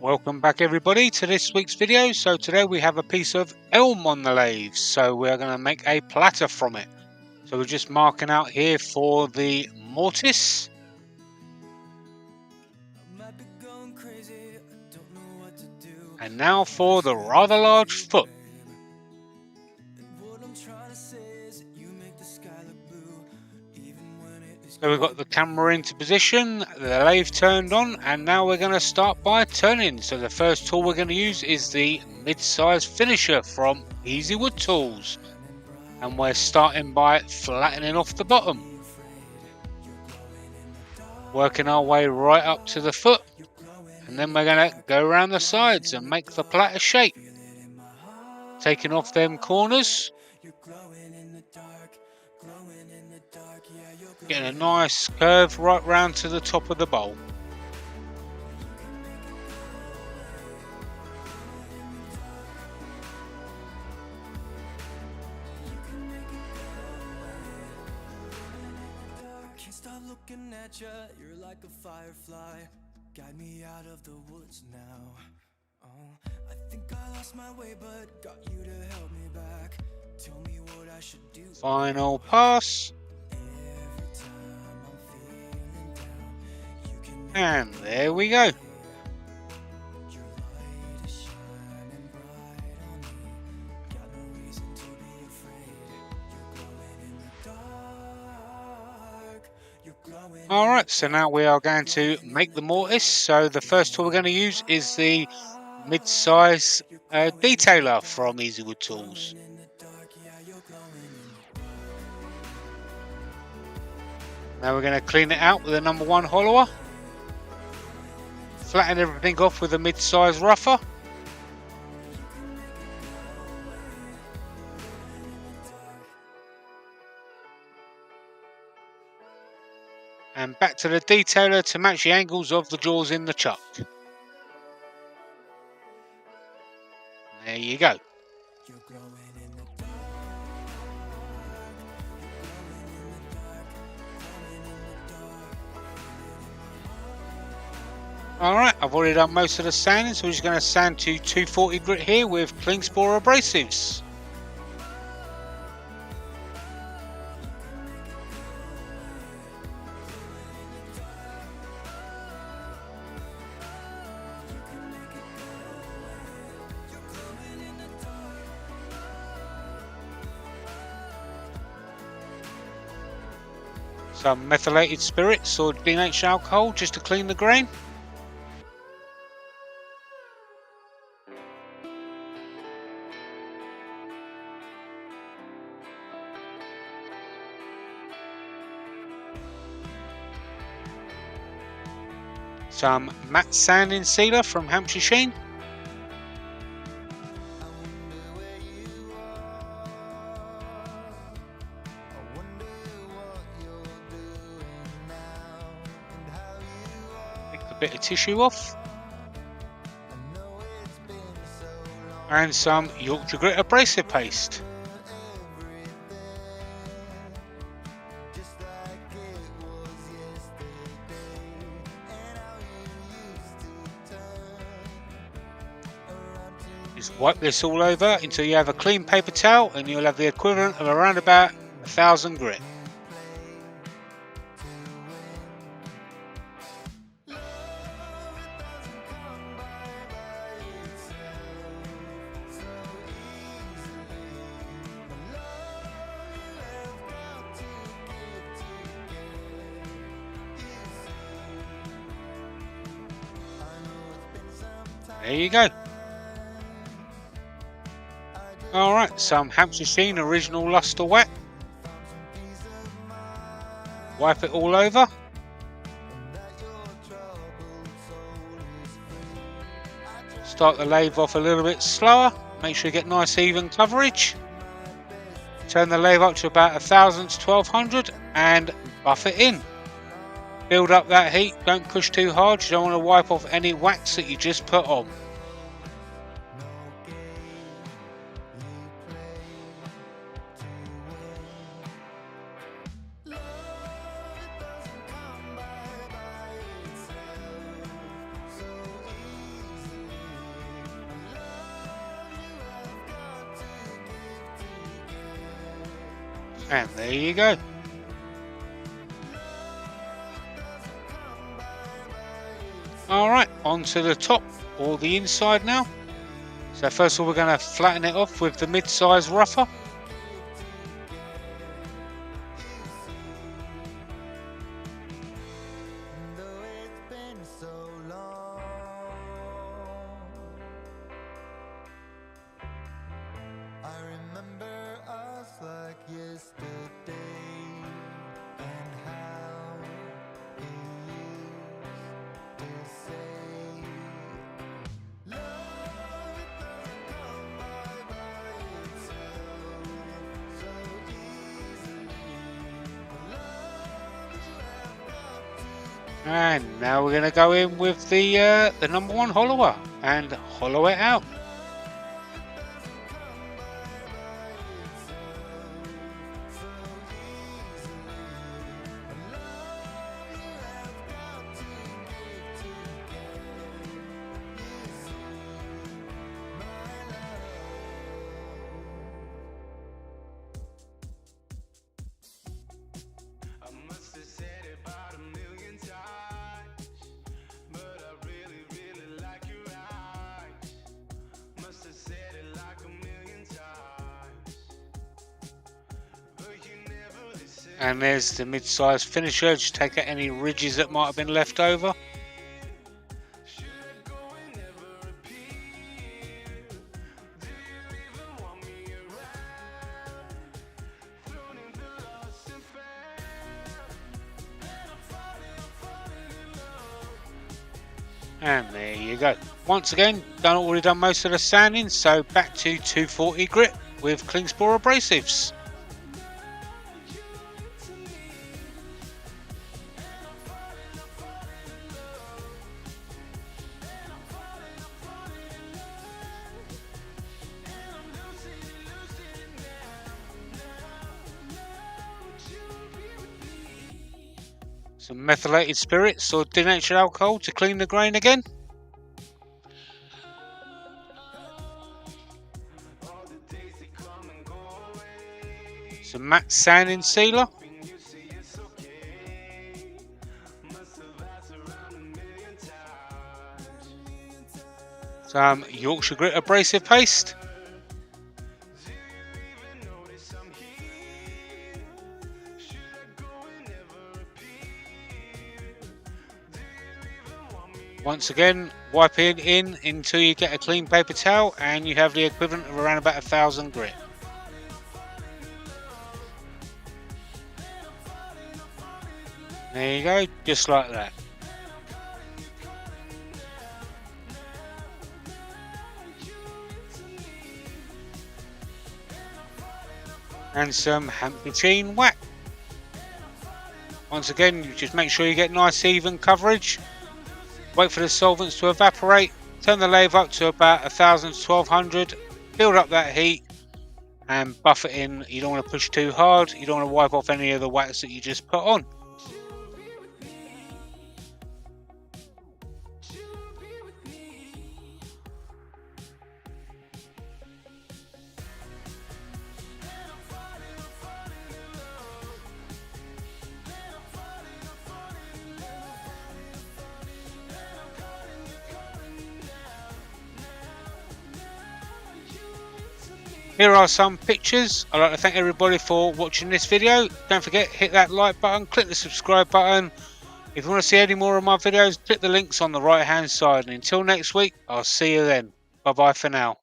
Welcome back everybody to this week's video. So today we have a piece of elm on the lathe, so we're going to make a platter from it. So we're just marking out here for the mortise, and now for the rather large foot. So we've got the camera into position, the lathe turned on, and now we're going to start by turning. So the first tool we're going to use is the mid-size finisher from Easy Wood Tools, and we're starting by flattening off the bottom, working our way right up to the foot, and then we're going to go around the sides and make the platter shape, taking off them corners, getting a nice curve right round to the top of the bowl. Looking at you, you're like a firefly. Guide me out of the woods now. Oh, I think I lost my way, but got you to help me back. Tell me what I should do. Final pass. And there we go. Alright, so now we are going to make the mortise. So the first tool we're going to use is the mid-size detailer from Easy Wood Tools. Now we're going to clean it out with a number 1 hollower. Flatten everything off with a mid-size rougher. And back to the detailer to match the angles of the jaws in the chuck. There you go. Alright, I've already done most of the sanding, so we're just going to sand to 240 grit here with clean spore abrasives. Some methylated spirits or denatured alcohol just to clean the grain. Some matte sanding sealer from Hampshire Sheen. Bit of tissue off, and some Yorkshire Grit abrasive paste. Just wipe this all over until you have a clean paper towel, and you'll have the equivalent of around about 1000 grit. There you go. Alright, some Hampshire Sheen original luster wet. Wipe it all over. Start the lathe off a little bit slower. Make sure you get nice even coverage. Turn the lathe up to about 1000 to 1200 and buff it in. Build up that heat, don't push too hard, you don't want to wipe off any wax that you just put on. And there you go. Alright, onto the top or the inside now. So first of all, we're going to flatten it off with the mid-size rougher. And now we're going to go in with the #1 hollower and hollow it out. And there's the mid-size finisher. Just take out any ridges that might have been left over. And there you go. Once again, already done most of the sanding, so back to 240 grit with Klingspor abrasives. Some methylated spirits or denatured alcohol to clean the grain again. Some matte sanding sealer. Some Yorkshire Grit abrasive paste. Once again, wipe it in until you get a clean paper towel and you have the equivalent of around about 1,000 grit. There you go, just like that. And some Hampshire Sheen Wax. Once again, you just make sure you get nice even coverage. Wait for the solvents to evaporate, turn the lathe up to about 1,000 to 1,200, build up that heat and buff it in. You don't want to push too hard, you don't want to wipe off any of the wax that you just put on. Here are some pictures. I'd like to thank everybody for watching this video. Don't forget, hit that like button, click the subscribe button. If you want to see any more of my videos, click the links on the right hand side. And until next week, I'll see you then. Bye bye for now.